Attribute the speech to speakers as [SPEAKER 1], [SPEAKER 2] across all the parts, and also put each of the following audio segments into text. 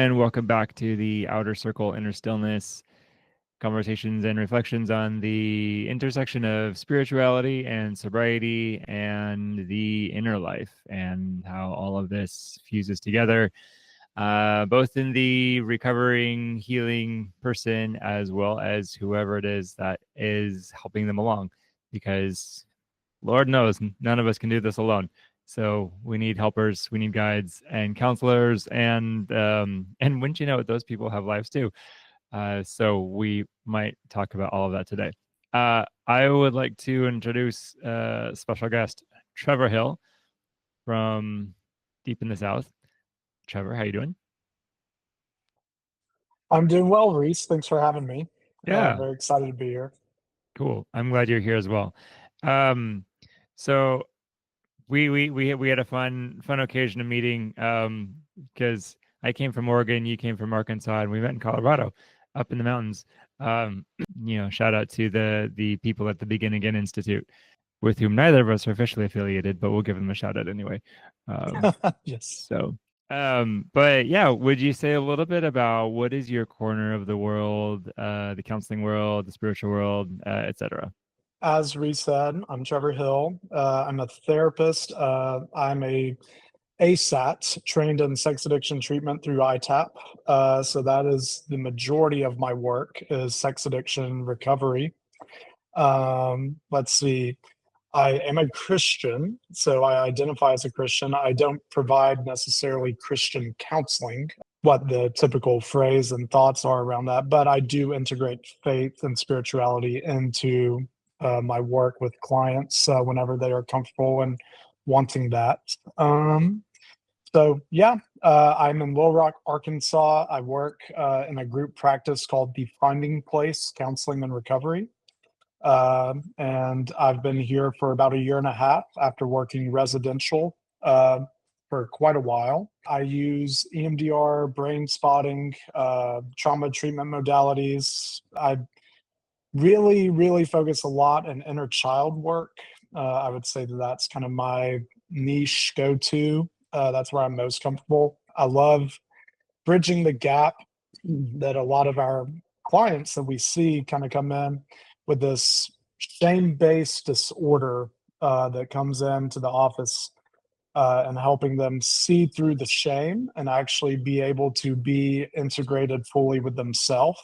[SPEAKER 1] everyone. Welcome back to the Outer Circle Inner Stillness conversations and reflections on the intersection of spirituality and sobriety and the inner life and how all of this fuses together, both in the recovering, healing person as well as whoever it is that is helping them along. Because Lord knows none of us can do this alone. So we need helpers, we need guides and counselors, and wouldn't you know it, those people have lives too. So we might talk about all of that today. I would like to introduce special guest Trevor Hill from deep in the South. Trevor, how you doing?
[SPEAKER 2] I'm doing well, Reese. Thanks for having me.
[SPEAKER 1] Yeah,
[SPEAKER 2] Very excited to be here.
[SPEAKER 1] cool. I'm glad you're here as well. Um, so we had a fun occasion of meeting because I came from Oregon, you came from Arkansas, and we met in Colorado, up in the mountains. Um, shout out to the people at the Begin Again Institute, with whom neither of us are officially affiliated, but we'll give them a shout out anyway. Um,
[SPEAKER 2] Yes.
[SPEAKER 1] so, but yeah, would you say a little bit about what is your corner of the world, the counseling world, the spiritual world, etc.?
[SPEAKER 2] As Reese said, I'm Trevor Hill. I'm a therapist. I'm a ASAT, trained in sex addiction treatment through ITAP. So that is the majority of my work is sex addiction recovery. Let's see. I am a Christian, so I identify as a Christian. I don't provide necessarily Christian counseling, what the typical phrase and thoughts are around that, but I do integrate faith and spirituality into my work with clients whenever they are comfortable and wanting that. Um, I'm in Little Rock, Arkansas. I work in a group practice called The Finding Place Counseling and Recovery. And I've been here for about a year and a half after working residential for quite a while. I use EMDR, brain spotting, trauma treatment modalities. I really focus a lot in inner child work. I would say that that's kind of my niche go-to. That's where I'm most comfortable. I love bridging the gap that a lot of our clients that we see kind of come in with this shame-based disorder that comes into the office and helping them see through the shame and actually be able to be integrated fully with themselves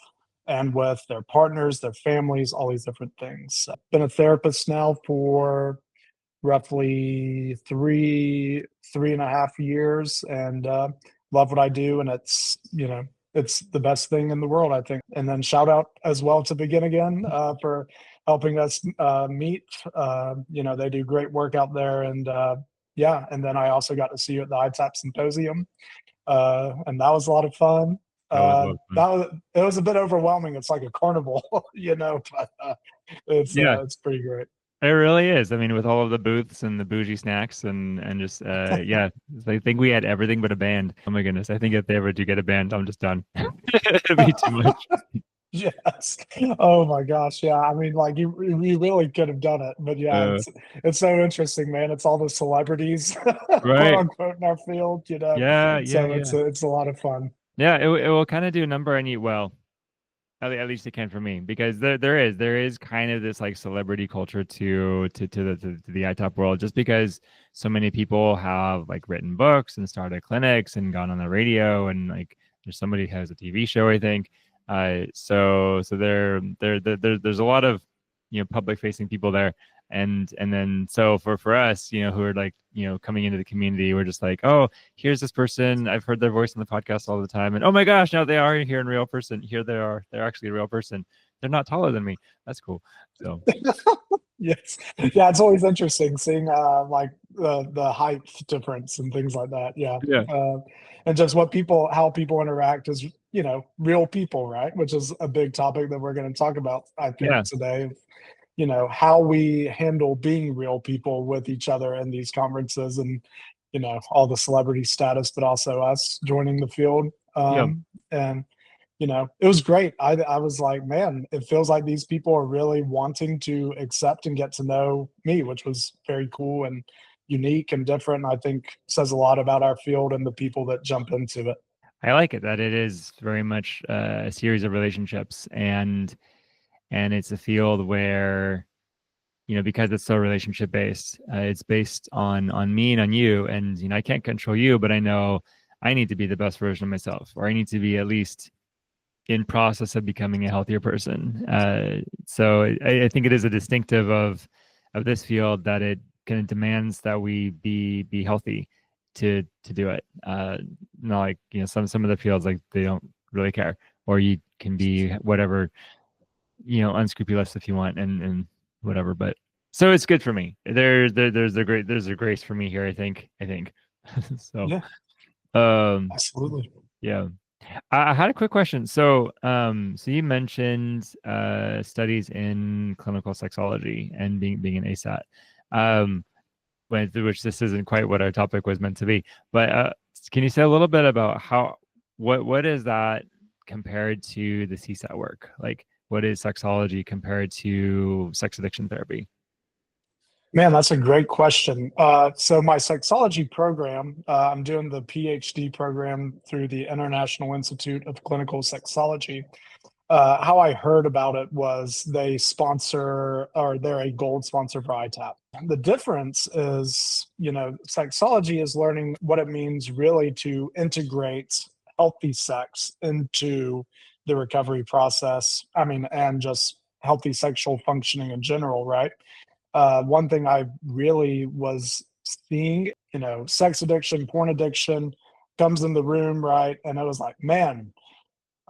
[SPEAKER 2] and with their partners, their families, all these different things. I've been a therapist now for roughly three and a half years, and love what I do. And it's the best thing in the world, I think. And then shout out as well to Begin Again for helping us meet. They do great work out there, and and then I also got to see you at the ITAP Symposium, and that was a lot of fun.
[SPEAKER 1] That was a lot of fun.
[SPEAKER 2] It was a bit overwhelming. It's like a carnival, but
[SPEAKER 1] Yeah.
[SPEAKER 2] it's pretty great.
[SPEAKER 1] It really is. I mean, with all of the booths and the bougie snacks and just yeah, I think we had everything but a band. Oh my goodness. I think if they ever do get a band, I'm just done. It'd be too much.
[SPEAKER 2] Yes. Oh my gosh. Yeah. I mean, like you really could have done it, but yeah,
[SPEAKER 1] Uh,
[SPEAKER 2] it's so interesting, man. It's all the celebrities, quote
[SPEAKER 1] right.
[SPEAKER 2] unquote, in our field,
[SPEAKER 1] Yeah, yeah,
[SPEAKER 2] So
[SPEAKER 1] yeah.
[SPEAKER 2] it's a lot of fun.
[SPEAKER 1] Yeah, it will kind of do a number on you. Well, at least it can for me, because there is kind of this like celebrity culture to the iTop world, just because so many people have like written books and started clinics and gone on the radio, and like there's somebody who has a TV show, I think. So there's a lot of public facing people there, and then so for us, who are like coming into the community, we're just like, oh, here's this person, I've heard their voice on the podcast all the time, and oh my gosh, now they are here in real person. Here they are, they're actually a real person. They're not taller than me. That's cool. So
[SPEAKER 2] Yes. Yeah. It's always interesting seeing like the height difference and things like that. Yeah.
[SPEAKER 1] yeah,
[SPEAKER 2] Uh, and just how people interact as, real people, right? Which is a big topic that we're going to talk about, I think,
[SPEAKER 1] yeah,
[SPEAKER 2] today. How we handle being real people with each other in these conferences and, all the celebrity status, but also us joining the field.
[SPEAKER 1] yeah.
[SPEAKER 2] And, it was great. I was like, man, it feels like these people are really wanting to accept and get to know me, which was very cool and unique and different. And I think says a lot about our field and the people that jump into it.
[SPEAKER 1] I like it that it is very much a series of relationships, and it's a field where, because it's so relationship based, it's based on me and on you, and I can't control you, but I know I need to be the best version of myself, or I need to be at least in process of becoming a healthier person. So I think it is a distinctive of this field that it kind of demands that we be healthy to do it. Not like some of the fields, like they don't really care, or you can be whatever, unscrupulous if you want, and whatever. But so it's good for me. There's a grace for me here. I think. So
[SPEAKER 2] Yeah,
[SPEAKER 1] um
[SPEAKER 2] absolutely.
[SPEAKER 1] yeah. I had a quick question. So you mentioned studies in clinical sexology and being an ASAT, which this isn't quite what our topic was meant to be. But can you say a little bit about what is that compared to the CSAT work? Like, what is sexology compared to sex addiction therapy?
[SPEAKER 2] Man, that's a great question. So my sexology program, I'm doing the PhD program through the International Institute of Clinical Sexology. How I heard about it was they sponsor, or they're a gold sponsor for ITAP. The difference is, sexology is learning what it means really to integrate healthy sex into the recovery process. I mean, and just healthy sexual functioning in general, right? One thing I really was seeing, sex addiction, porn addiction comes in the room, right? And I was like, man,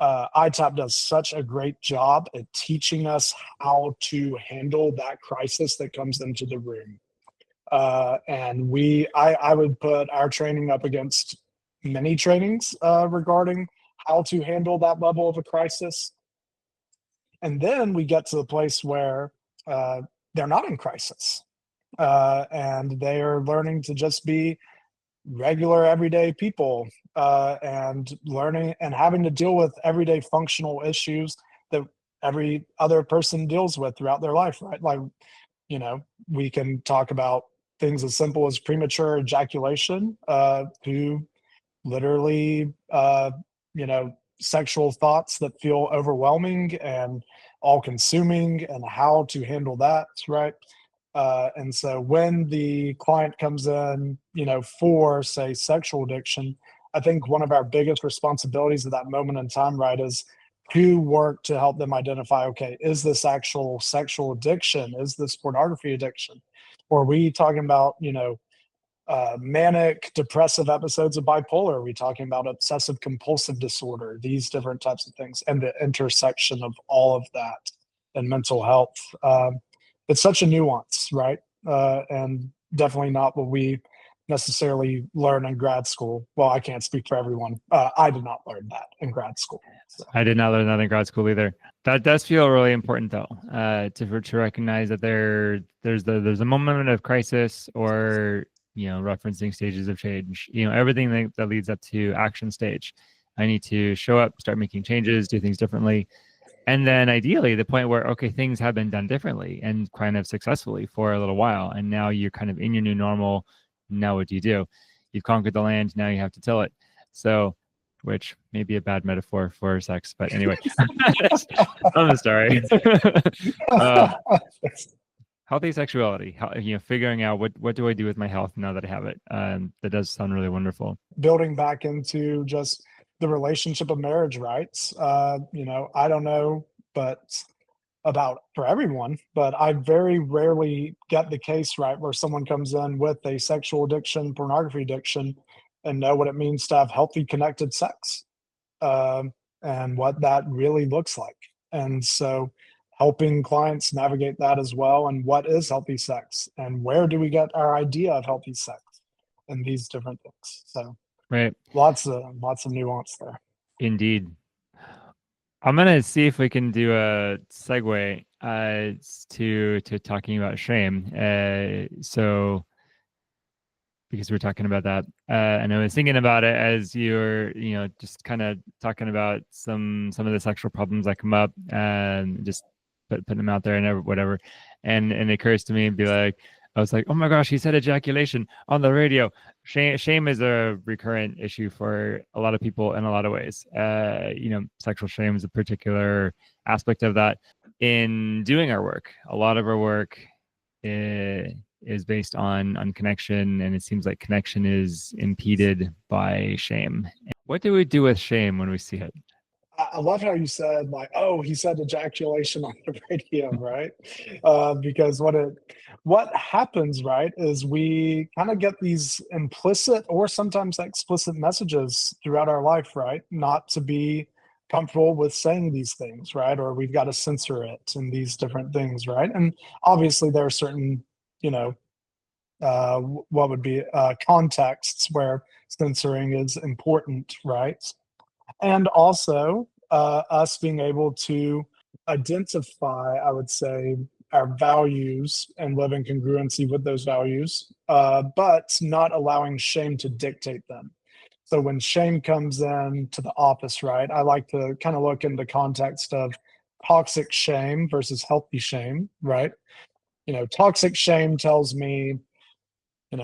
[SPEAKER 2] ITAP does such a great job at teaching us how to handle that crisis that comes into the room. And I would put our training up against many trainings regarding how to handle that level of a crisis. And then we get to the place where uh, they're not in crisis, and they are learning to just be regular everyday people, and learning and having to deal with everyday functional issues that every other person deals with throughout their life, right? Like, we can talk about things as simple as premature ejaculation, to literally, sexual thoughts that feel overwhelming and all consuming, and how to handle that, right? And so when the client comes in, for say sexual addiction, I think one of our biggest responsibilities at that moment in time, right, is to work to help them identify, okay, is this actual sexual addiction? Is this pornography addiction? Or are we talking about, manic depressive episodes of bipolar? Are we talking about obsessive compulsive disorder? These different types of things, and the intersection of all of that and mental health. It's such a nuance, right? And definitely not what we necessarily learn in grad school. Well, I can't speak for everyone. I did not learn that in grad school. So.
[SPEAKER 1] I did not learn that in grad school either. That does feel really important, though, to recognize that there's a moment of crisis, or referencing stages of change. Everything that leads up to action stage. I need to show up, start making changes, do things differently, and then ideally the point where, okay, things have been done differently and kind of successfully for a little while, and now you're kind of in your new normal. Now what do? You've conquered the land. Now you have to till it. So, which may be a bad metaphor for sex, but anyway, I'm sorry. uh, Healthy sexuality. Figuring out what do I do with my health now that I have it. That does sound really wonderful.
[SPEAKER 2] Building back into just the relationship of marriage rights. I don't know, but about for everyone, but I very rarely get the case, right, where someone comes in with a sexual addiction, pornography addiction, and know what it means to have healthy, connected sex, um, and what that really looks like. And so, helping clients navigate that as well, and what is healthy sex, and where do we get our idea of healthy sex, and these different things. So,
[SPEAKER 1] Right.
[SPEAKER 2] lots of nuance there.
[SPEAKER 1] Indeed. I'm gonna see if we can do a segue to talking about shame. So because we're talking about that, and I was thinking about it as you're, just kind of talking about some of the sexual problems that come up, and just putting them out there and whatever, and it occurs to me and be like, I was like, oh my gosh, he said ejaculation on the radio. Shame is a recurrent issue for a lot of people in a lot of ways. Sexual shame is a particular aspect of that. In doing our work, a lot of our work is based on connection, and it seems like connection is impeded by shame. What do we do with shame when we see it?
[SPEAKER 2] I love how you said like, oh, he said ejaculation on the radio, right? Because what happens, right, is we kind of get these implicit or sometimes explicit messages throughout our life, right? Not to be comfortable with saying these things, right? Or we've got to censor it and these different things, right? And obviously there are certain, you know, what would be contexts where censoring is important, right? And also us being able to identify, I would say, our values and live in congruency with those values, but not allowing shame to dictate them. So when shame comes in to the office, right, I like to kind of look in the context of toxic shame versus healthy shame, right? Toxic shame tells me,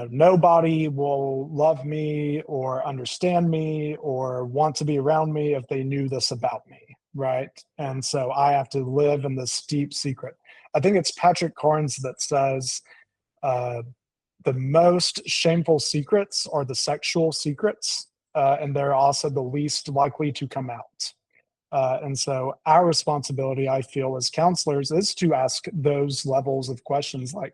[SPEAKER 2] nobody will love me or understand me or want to be around me if they knew this about me, right? And so I have to live in this deep secret. I think it's Patrick Carnes that says uh, the most shameful secrets are the sexual secrets, and they're also the least likely to come out. And so our responsibility, I feel, as counselors is to ask those levels of questions like,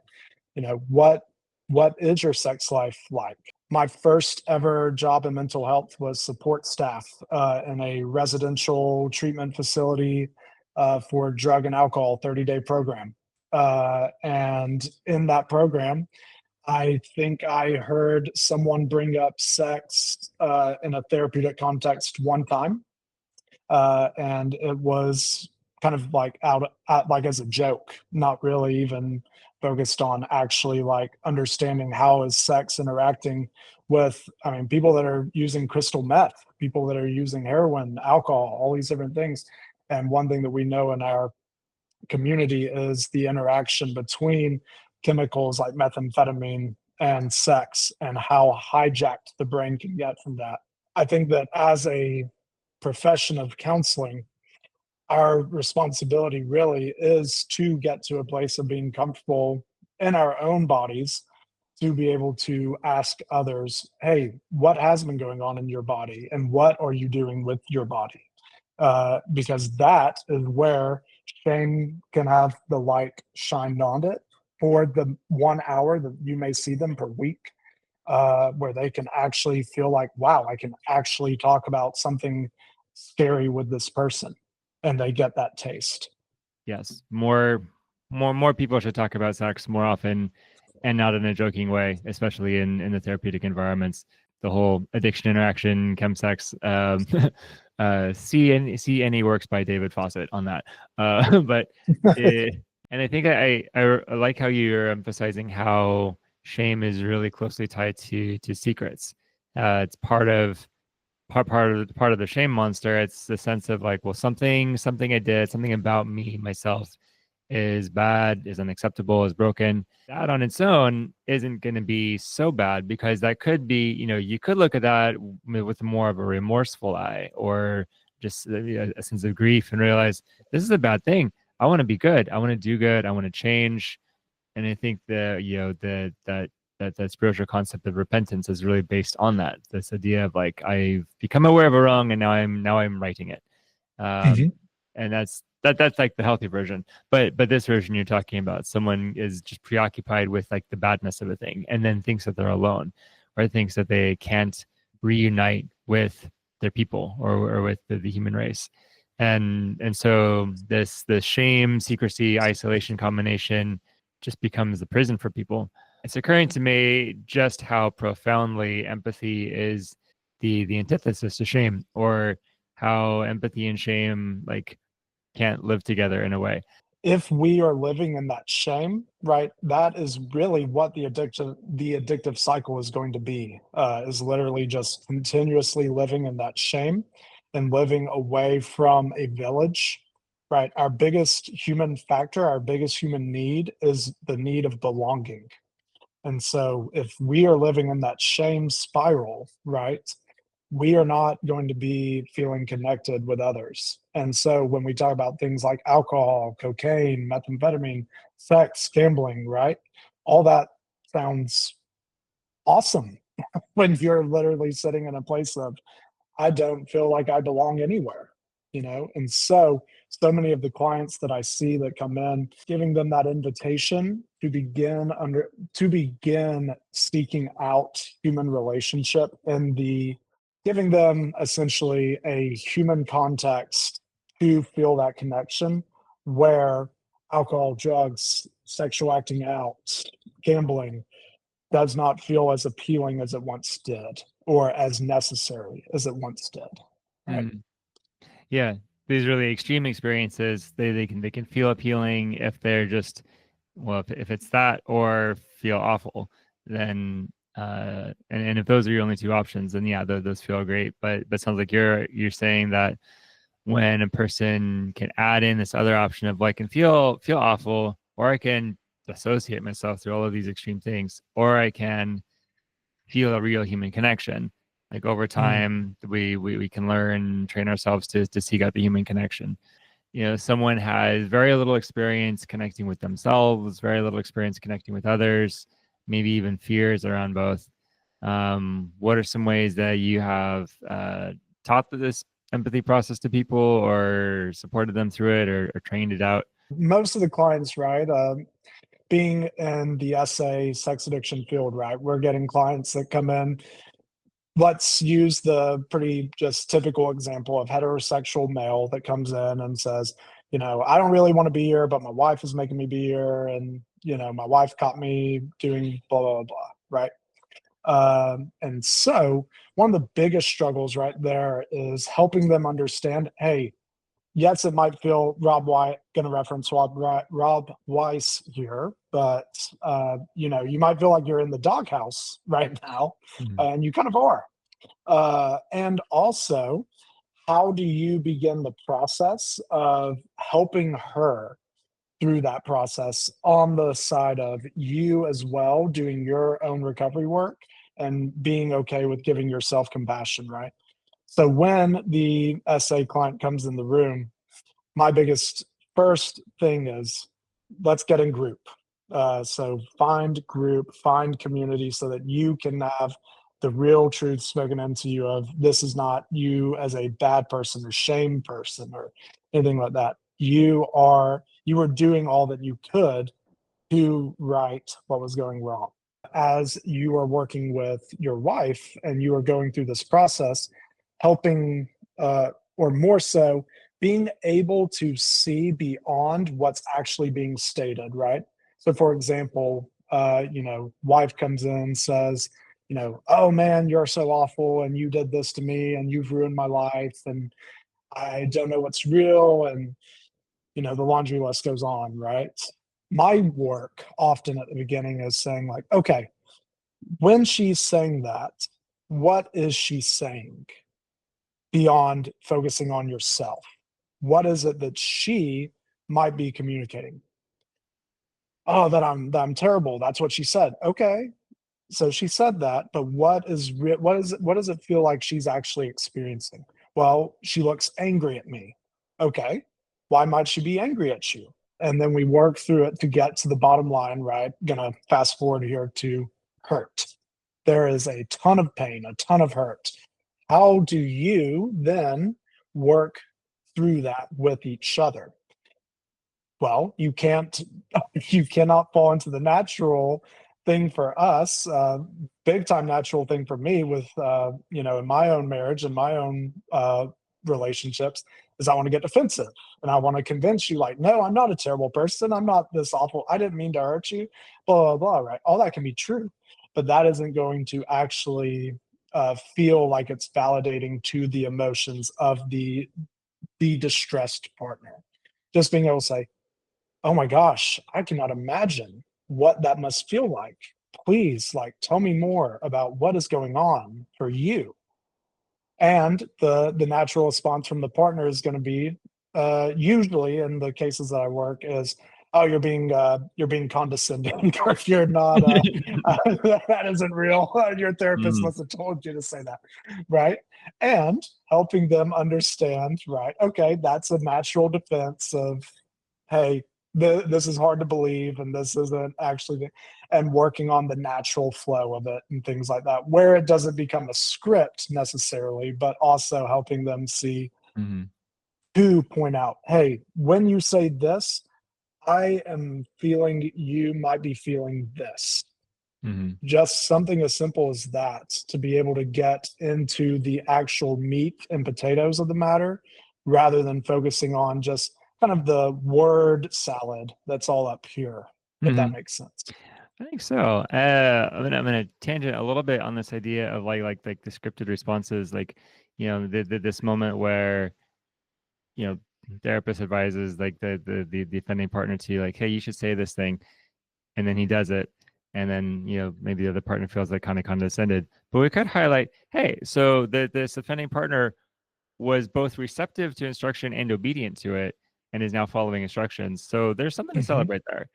[SPEAKER 2] what is your sex life like? My first ever job in mental health was support staff in a residential treatment facility for drug and alcohol 30-day program. And in that program, I think I heard someone bring up sex in a therapeutic context one time, and it was kind of like like as a joke, not really even focused on actually like understanding how is sex interacting with, I mean, people that are using crystal meth, people that are using heroin, alcohol, all these different things. And one thing that we know in our community is the interaction between chemicals like methamphetamine and sex and how hijacked the brain can get from that. I think that as a profession of counseling, our responsibility really is to get to a place of being comfortable in our own bodies to be able to ask others, hey, what has been going on in your body and what are you doing with your body? Because that is where shame can have the light shined on it for the 1 hour that you may see them per week, where they can actually feel like, wow, I can actually talk about something scary with this person, and they get that taste.
[SPEAKER 1] Yes, more people should talk about sex more often, and not in a joking way, especially in the therapeutic environments. The whole addiction interaction, chemsex, see any works by David Fawcett on that. But and I think I like how you're emphasizing how shame is really closely tied to secrets. It's part of the shame monster. It's the sense of like, well, something I did, something about me myself is bad, is unacceptable, is broken. That on its own isn't going to be so bad, because that could be, you could look at that with more of a remorseful eye, or just a sense of grief, and realize this is a bad thing. I want to be good. I want to do good. I want to change. And I think that spiritual concept of repentance is really based on that. This idea of like, I've become aware of a wrong, and now I'm righting it.
[SPEAKER 2] Mhm.
[SPEAKER 1] And that's like the healthy version. But this version you're talking about, someone is just preoccupied with like the badness of a thing, and then thinks that they're alone, or thinks that they can't reunite with their people, or with the human race. And so this shame, secrecy, isolation combination just becomes the prison for people. It's occurring to me just how profoundly empathy is the antithesis to shame, or how empathy and shame like can't live together in a way.
[SPEAKER 2] If we are living in that shame, right, that is really what the addictive cycle is going to be, is literally just continuously living in that shame and living away from a village, right? Our biggest human factor, our biggest human need is the need of belonging. And so if we are living in that shame spiral, right, we are not going to be feeling connected with others. And so when we talk about things like alcohol, cocaine, methamphetamine, sex, gambling, right, all that sounds awesome when you're literally sitting in a place of, I don't feel like I belong anywhere, you know? And so, so many of the clients that I see that come in, giving them that invitation to begin seeking out human relationship and giving them essentially a human context to feel that connection where alcohol, drugs, sexual acting out, gambling does not feel as appealing as it once did or as necessary as it once did. Right.
[SPEAKER 1] Mm. Yeah, these really extreme experiences, they can feel appealing if they're just, well, if it's that or feel awful, then and if those are your only two options, then yeah, those feel great. But sounds like you're saying that when a person can add in this other option of, like, can feel awful, or I can dissociate myself through all of these extreme things, or I can feel a real human connection. Like, over
[SPEAKER 2] Mm.
[SPEAKER 1] time, we can learn, train ourselves to seek out the human connection. Someone has very little experience connecting with themselves, very little experience connecting with others, maybe even fears around both. What are some ways that you have taught this empathy process to people, or supported them through it, or trained it out?
[SPEAKER 2] Most of the clients, right, being in the SA sex addiction field, right, we're getting clients that come in. Let's use the pretty just typical example of heterosexual male that comes in and says, I don't really want to be here, but my wife is making me be here. And, my wife caught me doing blah, blah, blah, right? And so one of the biggest struggles right there is helping them understand, hey, yes, it might feel Rob White, going to reference Rob Weiss here, but you might feel like you're in the doghouse right now,
[SPEAKER 1] Mhm.
[SPEAKER 2] and you kind of are. And also, how do you begin the process of helping her through that process on the side of you as well doing your own recovery work and being okay with giving yourself compassion, right? So when the SA client comes in the room, my biggest first thing is let's get in group. So find group, find community so that you can have the real truth spoken into you of this is not you as a bad person or shame person or anything like that. You were doing all that you could to right what was going wrong. As you are working with your wife and you are going through this process, helping, or more so, being able to see beyond what's actually being stated, right? So, for example, wife comes in, says, oh man, you're so awful, and you did this to me, and you've ruined my life, and I don't know what's real, and the laundry list goes on, right? My work often at the beginning is saying, like, okay, when she's saying that, what is she saying beyond focusing on yourself? What is it that she might be communicating? Oh, that I'm terrible. That's what she said. Okay. So she said that, but what does it feel like she's actually experiencing? Well, she looks angry at me. Okay. Why might she be angry at you? And then we work through it to get to the bottom line, right? Gonna fast forward here to hurt. There is a ton of pain, a ton of hurt. How do you then work through that with each other? Well, you cannot fall into the natural thing for us, big time natural thing for me with, in my own marriage and my own relationships is I want to get defensive and I want to convince you, like, no, I'm not a terrible person. I'm not this awful. I didn't mean to hurt you, blah, blah, blah, right? All that can be true, but that isn't going to actually feel like it's validating to the emotions of the distressed partner. Just being able to say, oh my gosh, I cannot imagine what that must feel like. Please, like, tell me more about what is going on for you. And the natural response from the partner is going to be, usually in the cases that I work, is, oh, you're being condescending, or you're not that isn't real. Your therapist
[SPEAKER 1] Mhm,
[SPEAKER 2] must have told you to say that, right? And helping them understand, right? Okay, that's a natural defense of, hey, this is hard to believe, and this isn't actually, and working on the natural flow of it and things like that, where it doesn't become a script necessarily, but also helping them see
[SPEAKER 1] mhm,
[SPEAKER 2] to point out, hey, when you say this, I am feeling you might be feeling this.
[SPEAKER 1] mhm,
[SPEAKER 2] Just something as simple as that to be able to get into the actual meat and potatoes of the matter rather than focusing on just kind of the word salad that's all up here, if that
[SPEAKER 1] mhm.
[SPEAKER 2] makes sense.
[SPEAKER 1] I think so. I'm gonna tangent a little bit on this idea of like the scripted responses, like this moment where you know therapist advises like the offending partner to like, hey, you should say this thing, and then he does it, and then maybe the other partner feels like kind of condescended. But we could highlight, hey, so this offending partner was both receptive to instruction and obedient to it, and is now following instructions. So there's something to
[SPEAKER 2] Hmm.
[SPEAKER 1] celebrate there.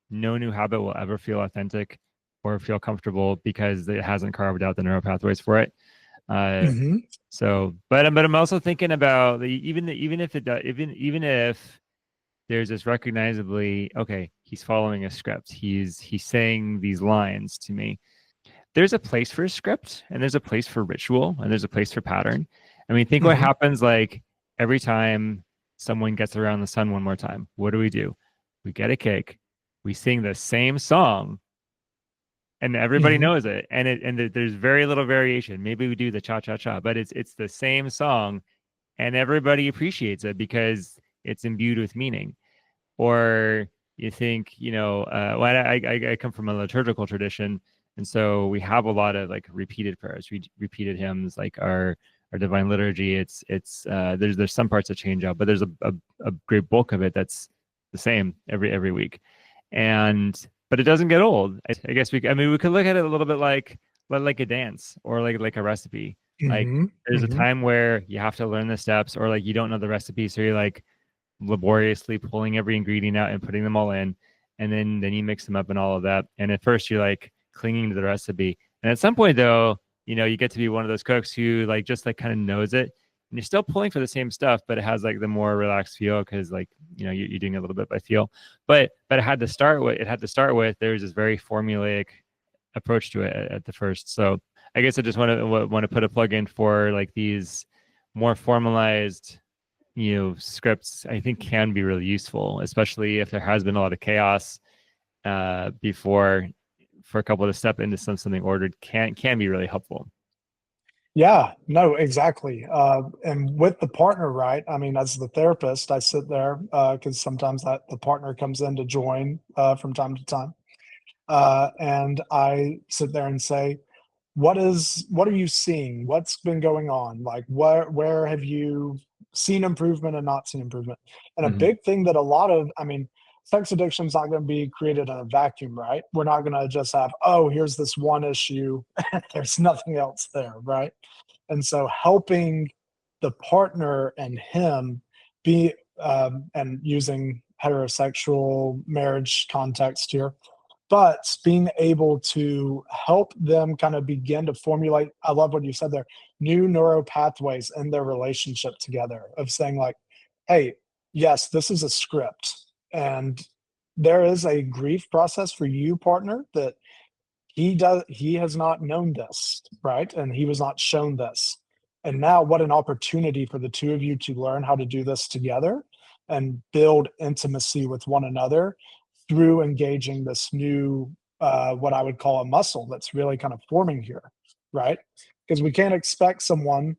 [SPEAKER 1] No new habit will ever feel authentic or feel comfortable because it hasn't carved out the neural pathways for it. Uh,
[SPEAKER 2] Hmm.
[SPEAKER 1] but I'm also thinking about even if it does, even if there's this recognizably, okay, he's following a script. He's saying these lines to me. There's a place for a script, and there's a place for ritual, and there's a place for pattern. I mean, think what
[SPEAKER 2] Hmm.
[SPEAKER 1] happens like every time someone gets around the sun one more time. What do? We get a cake. We sing the same song, and everybody
[SPEAKER 2] Hmm.
[SPEAKER 1] knows it. There's very little variation. Maybe we do the cha cha cha, but it's the same song, and everybody appreciates it because it's imbued with meaning. Or you think, well, I come from a liturgical tradition, and so we have a lot of like repeated prayers, repeated hymns, like our divine liturgy. It's there's some parts that change out, but there's a great bulk of it that's the same every week, and but it doesn't get old. I guess I mean, we could look at it a little bit like a dance or like a recipe. Like
[SPEAKER 2] Hmm.
[SPEAKER 1] there's a
[SPEAKER 2] Hmm.
[SPEAKER 1] time where you have to learn the steps, or like you don't know the recipe, so you're like laboriously pulling every ingredient out and putting them all in, and then you mix them up and all of that. And at first you're like clinging to the recipe, and at some point though, you get to be one of those cooks who like just like kind of knows it, and you're still pulling for the same stuff, but it has like the more relaxed feel because like you're doing a little bit by feel. But it had to start with there's this very formulaic approach to it at the first. So I guess I just want to put a plug in for like these more formalized scripts. I think can be really useful, especially if there has been a lot of chaos before. For a couple to step into something ordered can be really helpful.
[SPEAKER 2] Yeah, no, exactly. And with the partner, right? I mean, as the therapist, I sit there because sometimes that the partner comes in to join from time to time, and I sit there and say, what are you seeing? What's been going on? Like where have you seen improvement and not seen improvement? And a
[SPEAKER 1] Mm-hmm.
[SPEAKER 2] big thing that a lot of, I mean, sex addiction is not going to be created in a vacuum, right? We're not going to just have, oh, here's this one issue, there's nothing else there, right? And so helping the partner and him be and using heterosexual marriage context here, but being able to help them kind of begin to formulate, I love what you said there, new neuro pathways in their relationship together of saying like, hey, yes, this is a script, and there is a grief process for you partner that he has not known this, right? And he was not shown this. And now what an opportunity for the two of you to learn how to do this together and build intimacy with one another through engaging this new what I would call a muscle that's really kind of forming here, right? Because we can't expect someone,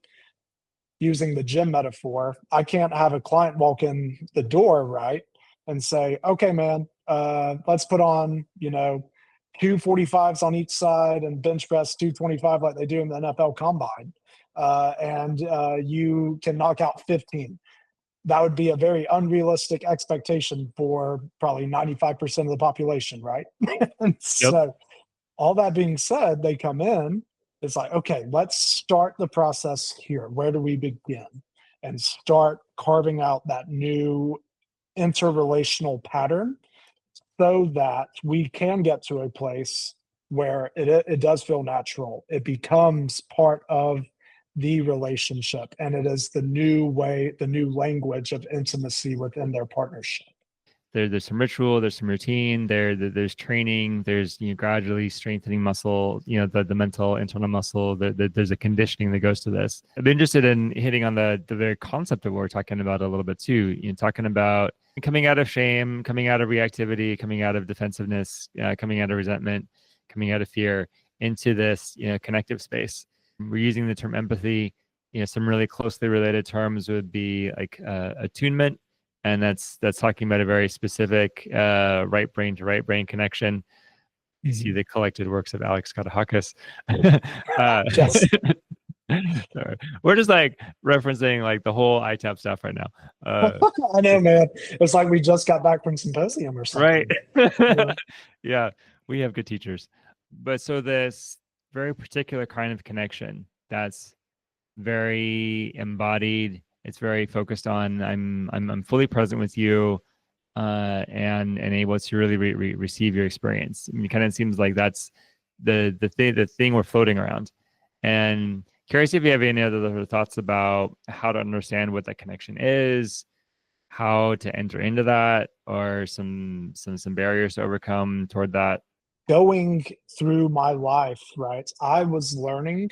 [SPEAKER 2] using the gym metaphor, I can't have a client walk in the door, right, and say, "Okay, man, let's put on, 245s on each side and bench press 225 like they do in the NFL Combine, and you can knock out 15." That would be a very unrealistic expectation for probably 95% of the population, right? And
[SPEAKER 1] Yep.
[SPEAKER 2] so all that being said, they come in, it's like, okay, let's start the process here. Where do we begin? And start carving out that new interrelational pattern so that we can get to a place where it does feel natural. It becomes part of the relationship, and it is the new way, the new language of intimacy within their partnership.
[SPEAKER 1] There's some ritual, there's some routine, there's training, there's gradually strengthening muscle, the mental internal muscle. There's a conditioning that goes to this. I've been interested in hitting on the very concept of what we're talking about a little bit too. Talking about coming out of shame, coming out of reactivity, coming out of defensiveness, coming out of resentment, coming out of fear into this connective space. We're using the term empathy. Some really closely related terms would be like attunement, and that's talking about a very specific right brain to right brain connection. You see the collected works of Alex Katahakis.
[SPEAKER 2] Yes.
[SPEAKER 1] Sorry. We're just like referencing like the whole ITAP stuff right now.
[SPEAKER 2] I know, man. It's like we just got back from symposium or something.
[SPEAKER 1] Right. Yeah, we have good teachers. But so this very particular kind of connection that's very embodied. It's very focused on I'm fully present with you, and able to really receive your experience. I mean, it kind of seems like that's the thing we're floating around. And curious if you have any other thoughts about how to understand what that connection is, how to enter into that, or some barriers to overcome toward that.
[SPEAKER 2] Going through my life, right, I was learning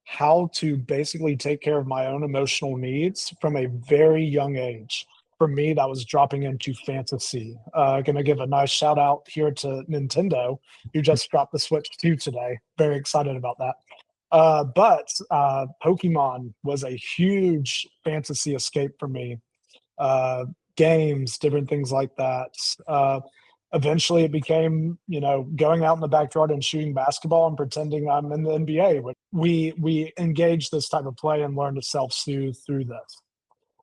[SPEAKER 2] how to basically take care of my own emotional needs from a very young age. For me, that was dropping into fantasy. Gonna give a nice shout out here to Nintendo, who just dropped the Switch 2 today. Very excited about that. But Pokemon was a huge fantasy escape for me. uh, Games, different things like that. Eventually, it became, going out in the backyard and shooting basketball and pretending I'm in the NBA. We engage this type of play and learn to self soothe through this.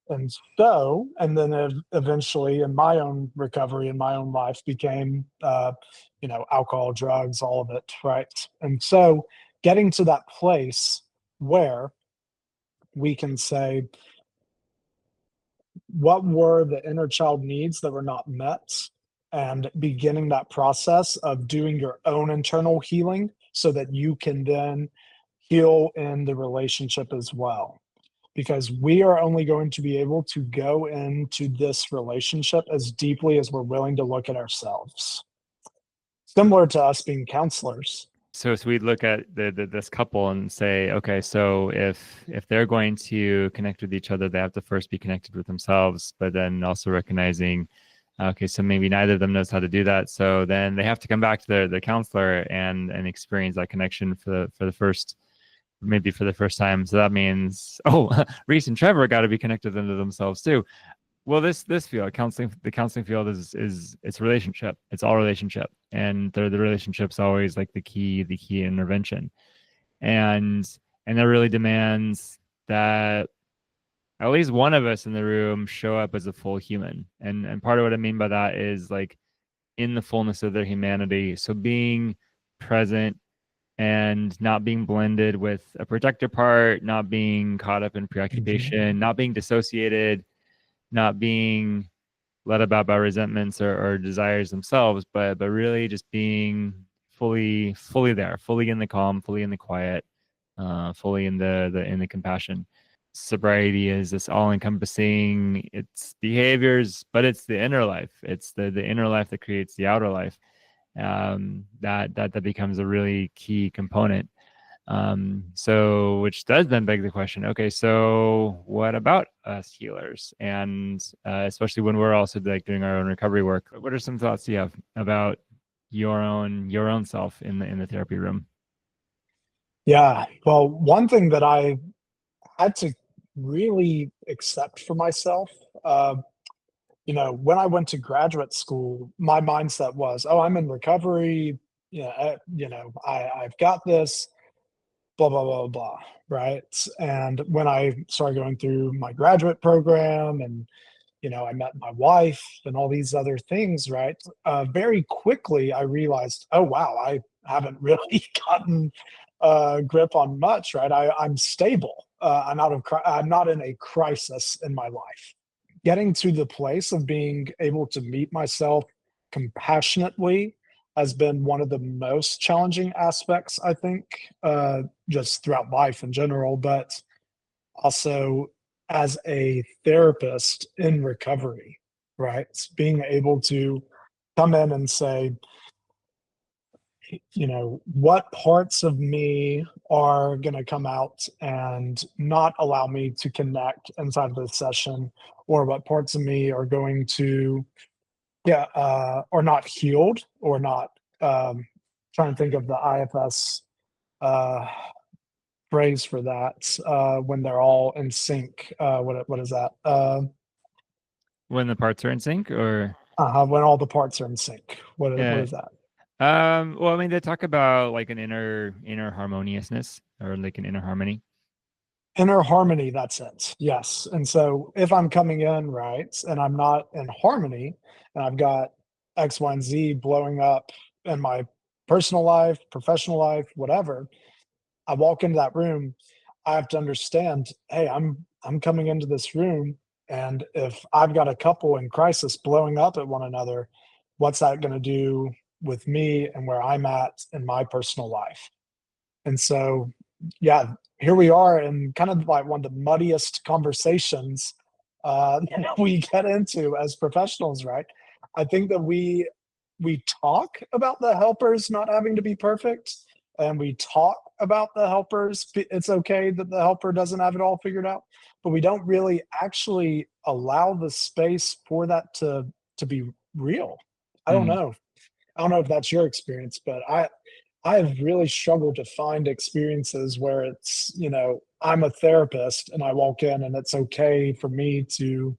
[SPEAKER 2] And then eventually, in my own recovery, in my own life, became, alcohol, drugs, all of it, right? And so, getting to that place where we can say, what were the inner child needs that were not met, and beginning that process of doing your own internal healing so that you can then heal in the relationship as well, because we are only going to be able to go into this relationship as deeply as we're willing to look at ourselves, similar to us being counselors.
[SPEAKER 1] So we'd look at this couple and say, okay, so if they're going to connect with each other, they have to first be connected with themselves, but then also recognizing, okay, so maybe neither of them knows how to do that. So then they have to come back to their counselor and experience that connection for the first, maybe for the first time. So that means, oh, Reese and Trevor got to be connected into themselves too. Well, this field, counseling, the counseling field is it's relationship. It's all relationship, and the relationship's always like the key intervention, and that really demands that at least one of us in the room show up as a full human. And part of what I mean by that is like in the fullness of their humanity. So being present and not being blended with a protector part, not being caught up in preoccupation, not being dissociated, not being led about by resentments or desires themselves, but really just being fully there, fully in the calm, fully in the quiet, fully in the compassion. Sobriety is this all-encompassing, it's behaviors, but it's the inner life. It's the inner life that creates the outer life. That becomes a really key component. So which does then beg the question, okay, so what about us healers? And especially when we're also like doing our own recovery work, what are some thoughts you have about your own self in the therapy room?
[SPEAKER 2] Yeah. Well, one thing that I had to really accept for myself, when I went to graduate school, my mindset was, oh, I'm in recovery. I've got this, blah, blah, blah, blah. Right. And when I started going through my graduate program and, I met my wife and all these other things, right? Very quickly, I realized, oh, wow, I haven't really gotten a grip on much, right? I'm stable. I'm not in a crisis in my life. Getting to the place of being able to meet myself, compassionately has been one of the most challenging aspects, I think, just throughout life in general, but also as a therapist in recovery, right? Being able to come in and say, what parts of me are going to come out and not allow me to connect inside of this session, or what parts of me are going to, yeah, or not healed, or not, trying to think of the IFS uh, phrase for that, when they're all in sync. What is that?
[SPEAKER 1] When the parts are in sync, or
[SPEAKER 2] When all the parts are in sync. What
[SPEAKER 1] yeah.
[SPEAKER 2] is that?
[SPEAKER 1] Well, I mean, they talk about like an inner harmoniousness, or like an inner harmony.
[SPEAKER 2] Inner harmony, that's it. Yes. And so if I'm coming in, right, and I'm not in harmony, and I've got X, Y, and Z blowing up in my personal life, professional life, whatever, I walk into that room, I have to understand, hey, I'm coming into this room, and if I've got a couple in crisis blowing up at one another, what's that going to do with me and where I'm at in my personal life? And so, yeah, here we are in kind of like one of the muddiest conversations that we get into as professionals, right? I think that we talk about the helpers not having to be perfect, and we talk about the helpers. It's okay that the helper doesn't have it all figured out, but we don't really actually allow the space for that to be real. I don't
[SPEAKER 1] Mhm.
[SPEAKER 2] know. I don't know if that's your experience, but I have really struggled to find experiences where it's, I'm a therapist and I walk in and it's okay for me to,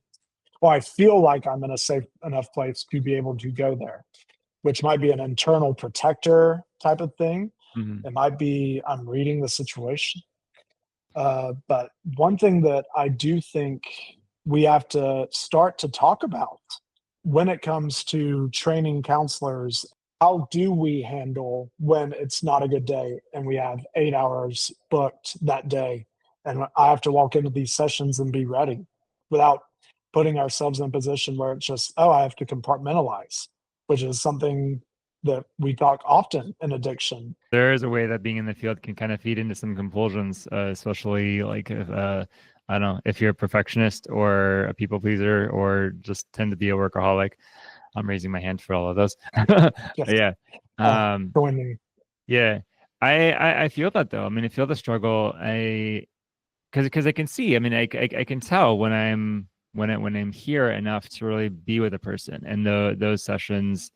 [SPEAKER 2] or I feel like I'm in a safe enough place to be able to go there, which might be an internal protector type of thing.
[SPEAKER 1] Mhm.
[SPEAKER 2] It might be I'm reading the situation. But one thing that I do think we have to start to talk about when it comes to training counselors, how do we handle when it's not a good day and we have 8 hours booked that day? And I have to walk into these sessions and be ready without putting ourselves in a position where it's just, oh, I have to compartmentalize, which is something that we talk often in addiction.
[SPEAKER 1] There is a way that being in the field can kind of feed into some compulsions, especially like if I don't know, if you're a perfectionist or a people pleaser or just tend to be a workaholic. I'm raising my hand for all of those.
[SPEAKER 2] Yes.
[SPEAKER 1] Yeah. Um,
[SPEAKER 2] Joining.
[SPEAKER 1] yeah. I feel that though. I mean, I feel the struggle. Because I can see. I mean, I can tell when I'm here enough to really be with a person, and those sessions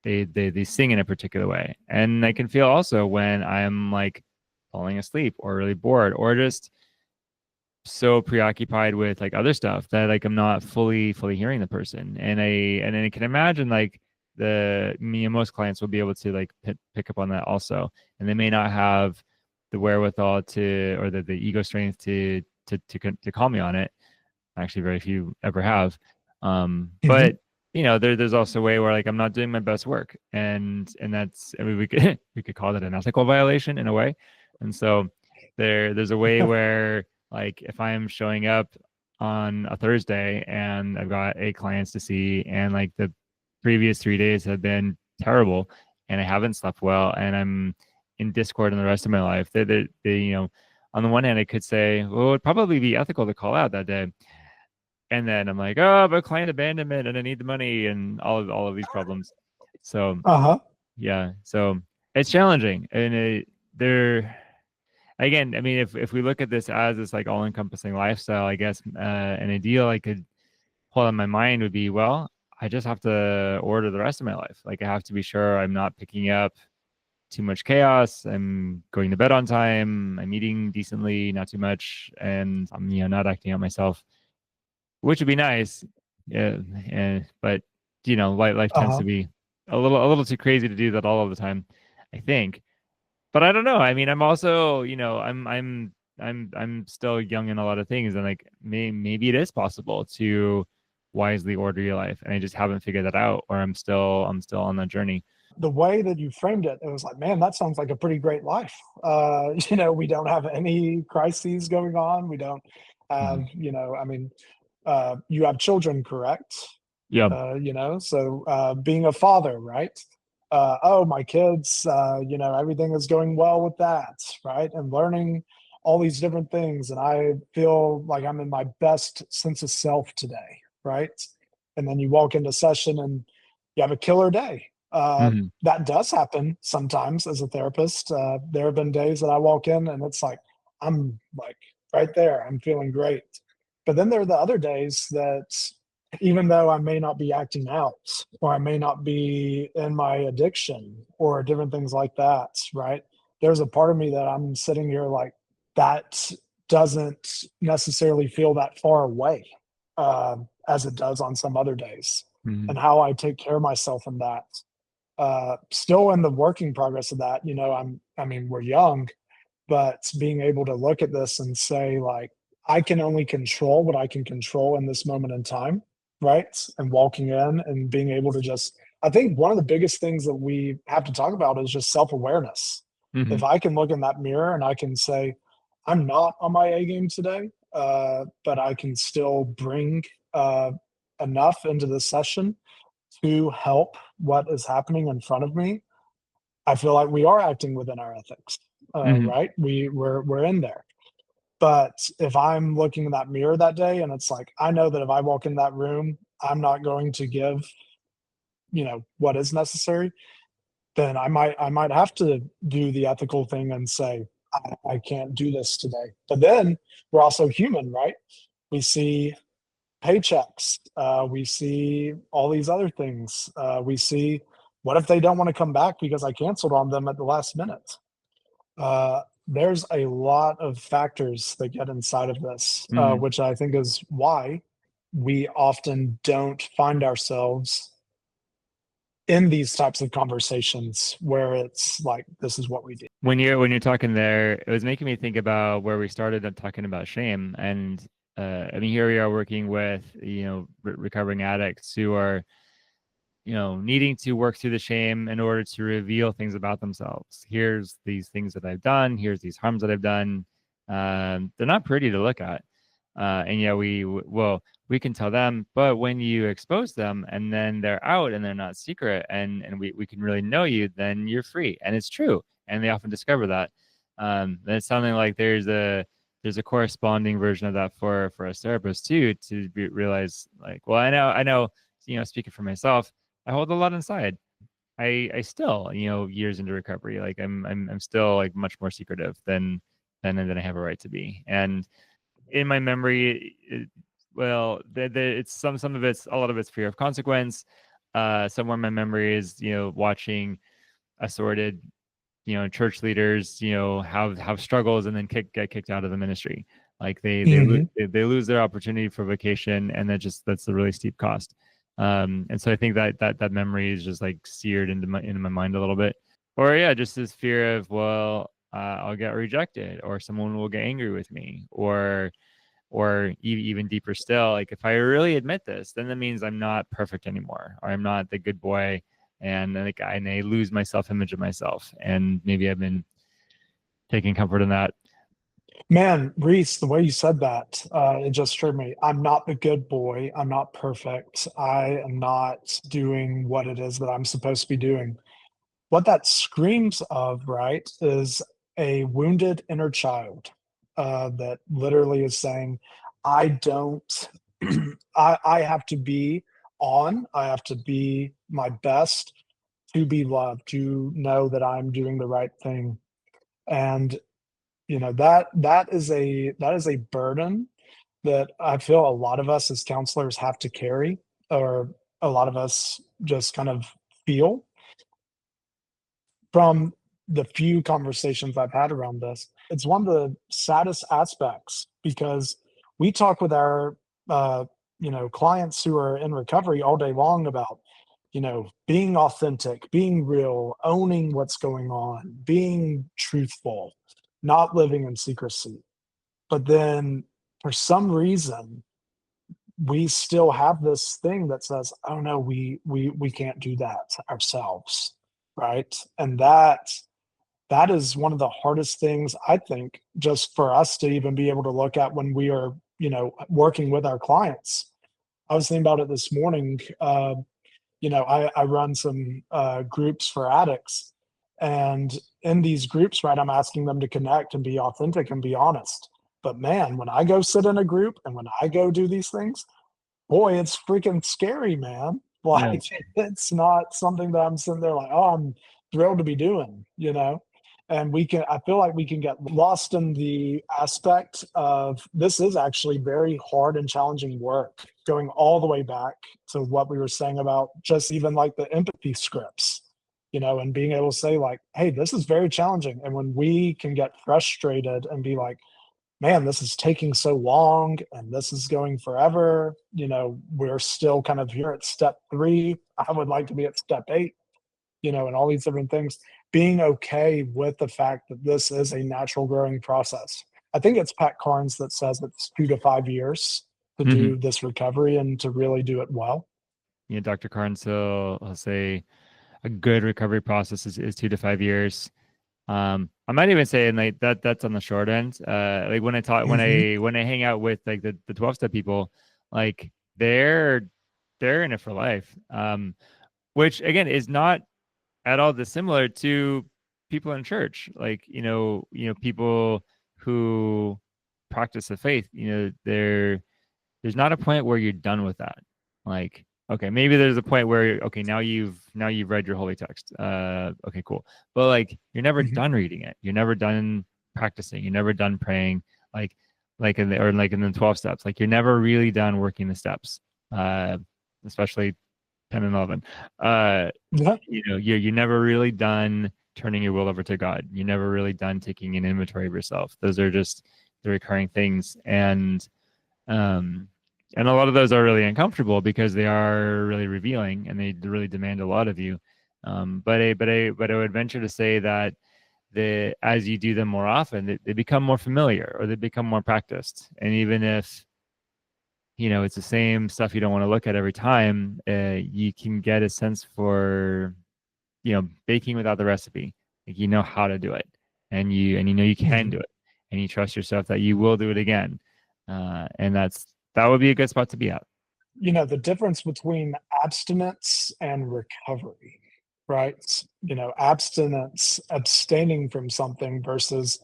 [SPEAKER 1] they sing in a particular way. And I can feel also when I'm like falling asleep or really bored or just so preoccupied with like other stuff that like I'm not fully hearing the person. And then I can imagine like the me and most clients will be able to like pick up on that also. And they may not have the wherewithal to, or the ego strength to call me on it. Actually, very few ever have.
[SPEAKER 2] Mhm.
[SPEAKER 1] But there's also a way where like I'm not doing my best work, and that's, I mean, we could we could call that an ethical violation in a way. And so there's a way where like if I am showing up on a Thursday and I've got 8 clients to see, and like the previous 3 days have been terrible, and I haven't slept well, and I'm in discord in the rest of my life, on the one hand, I could say, well, it'd probably be ethical to call out that day. And then I'm like, oh, but client abandonment and I need the money and all of these problems. So
[SPEAKER 2] Uh-huh.
[SPEAKER 1] yeah, so it's challenging. And there again, I mean, if we look at this as this like all-encompassing lifestyle, I guess an ideal I could pull in my mind would be, well, I just have to order the rest of my life. Like I have to be sure I'm not picking up too much chaos. I'm going to bed on time. I'm eating decently, not too much, and I'm not acting out myself, which would be nice. Yeah, but life tends to
[SPEAKER 2] Uh-huh.
[SPEAKER 1] be a little too crazy to do that all of the time, I think. But I don't know. I mean, I'm also, I'm still young in a lot of things, and like maybe it is possible to wisely order your life, and I just haven't figured that out, or I'm still on that journey.
[SPEAKER 2] The way that you framed it, it was like, man, that sounds like a pretty great life. We don't have any crises going on. We don't have,
[SPEAKER 1] Mhm.
[SPEAKER 2] I mean, you have children, correct?
[SPEAKER 1] Yeah.
[SPEAKER 2] So being a father, right? Oh, my kids, everything is going well with that, right? And learning all these different things. And I feel like I'm in my best sense of self today, right? And then you walk into session and you have a killer day.
[SPEAKER 1] Hmm.
[SPEAKER 2] That does happen sometimes as a therapist. There have been days that I walk in and it's like, I'm like right there, I'm feeling great. But then there are the other days that even though I may not be acting out or I may not be in my addiction or different things like that, right? There's a part of me that I'm sitting here like that doesn't necessarily feel that far away as it does on some other days. And
[SPEAKER 1] Hmm.
[SPEAKER 2] how I take care of myself in that. Still in the working progress of that, I mean, we're young, but being able to look at this and say like I can only control what I can control in this moment in time, right? And walking in and being able to just, I think one of the biggest things that we have to talk about is just self-awareness.
[SPEAKER 1] Hmm.
[SPEAKER 2] If I can look in that mirror and I can say I'm not on my A game today, but I can still bring uh, enough into the session to help what is happening in front of me, I feel like we are acting within our ethics,
[SPEAKER 1] Hmm.
[SPEAKER 2] right? We're in there. But if I'm looking in that mirror that day and it's like, I know that if I walk in that room, I'm not going to give, what is necessary, then I might have to do the ethical thing and say, I can't do this today. But then we're also human, right? We see paychecks, we see all these other things. We see what if they don't want to come back because I canceled on them at the last minute? There's a lot of factors that get inside of this,
[SPEAKER 1] Hmm.
[SPEAKER 2] which I think is why we often don't find ourselves in these types of conversations where it's like, this is what we do.
[SPEAKER 1] When you're talking there, it was making me think about where we started on talking about shame. And I mean, here we are working with, recovering addicts who are, needing to work through the shame in order to reveal things about themselves. Here's these things that I've done. Here's these harms that I've done. They're not pretty to look at. And yeah, well, we can tell them, but when you expose them and then they're out and they're not secret and we can really know you, then you're free. And it's true. And they often discover that. And it's something like there's a corresponding version of that for us therapists too, realize like, well, I know, speaking for myself, I hold a lot inside. I still, years into recovery, like I'm still like much more secretive than I have a right to be. And in my memory, well, it's some of it's a lot of it's fear of consequence. Somewhere in my memory is watching assorted church leaders have struggles and then get kicked out of the ministry. Like
[SPEAKER 2] Mhm.
[SPEAKER 1] they lose their opportunity for vocation, and that's a really steep cost. And so I think that memory is just like seared into my mind a little bit. Or yeah, just this fear of, well, I'll get rejected, or someone will get angry with me, or even deeper still, like if I really admit this, then that means I'm not perfect anymore, or I'm not the good boy, and like I may lose my self-image of myself. And maybe I've been taking comfort in that.
[SPEAKER 2] Man, Reese, the way you said that, it just struck me. I'm not the good boy. I'm not perfect. I am not doing what it is that I'm supposed to be doing. What that screams of, right, is a wounded inner child that literally is saying, I don't, I have to be on, I have to be my best to be loved, to know that I'm doing the right thing. And that is a burden that I feel a lot of us as counselors have to carry, or a lot of us just kind of feel from the few conversations I've had around this. It's one of the saddest aspects because we talk with our clients who are in recovery all day long about being authentic, being real, owning what's going on, being truthful, not living in secrecy. But then for some reason we still have this thing that says, oh no, we can't do that ourselves, right? And that is one of the hardest things, I think, just for us to even be able to look at when we are working with our clients. I was thinking about it this morning. I run some groups for addicts, and in these groups, right, I'm asking them to connect and be authentic and be honest. But man, when I go sit in a group and when I go do these things, boy, it's freaking scary, man.
[SPEAKER 1] Yeah.
[SPEAKER 2] Like, it's not something that I'm sitting there like, oh, I'm thrilled to be doing. And I feel like we can get lost in the aspect of this is actually very hard and challenging work, going all the way back to what we were saying about just even like the empathy scripts, and being able to say, like, hey, this is very challenging. And when we can get frustrated and be like, man, this is taking so long and this is going forever. We're still kind of here at step 3. I would like to be at step 8, and all these different things. Being okay with the fact that this is a natural growing process. I think it's Pat Carnes that says it's 2 to 5 years to
[SPEAKER 1] Mm-hmm.
[SPEAKER 2] do this recovery and to really do it well.
[SPEAKER 1] Dr. Carnes will say a good recovery process is 2 to 5 years. I might even say, and like that's on the short end. Like when I talk,
[SPEAKER 2] Mm-hmm.
[SPEAKER 1] when I hang out with like the 12-step people, like they're in it for life. Which again is not at all dissimilar to people in church. Like, people who practice the faith, there's not a point where you're done with that. Like, okay, maybe there's a point where okay, now you've read your holy text. Okay, cool. But like you're never
[SPEAKER 2] Mm-hmm.
[SPEAKER 1] done reading it. You're never done practicing. You're never done praying. Like in the 12 steps. Like you're never really done working the steps. Especially 10 and 11.
[SPEAKER 2] Yeah.
[SPEAKER 1] You're never really done turning your will over to God. You're never really done taking an inventory of yourself. Those are just the recurring things. Um, and a lot of those are really uncomfortable because they are really revealing and they really demand a lot of you. But I would venture to say that as you do them more often, they become more familiar or they become more practiced. And even if it's the same stuff you don't want to look at every time, you can get a sense for baking without the recipe. Like you know how to do it, and you can
[SPEAKER 2] Mm-hmm.
[SPEAKER 1] do it, and you trust yourself that you will do it again. And that would be a good spot to be at.
[SPEAKER 2] The difference between abstinence and recovery, right? Abstinence, abstaining from something versus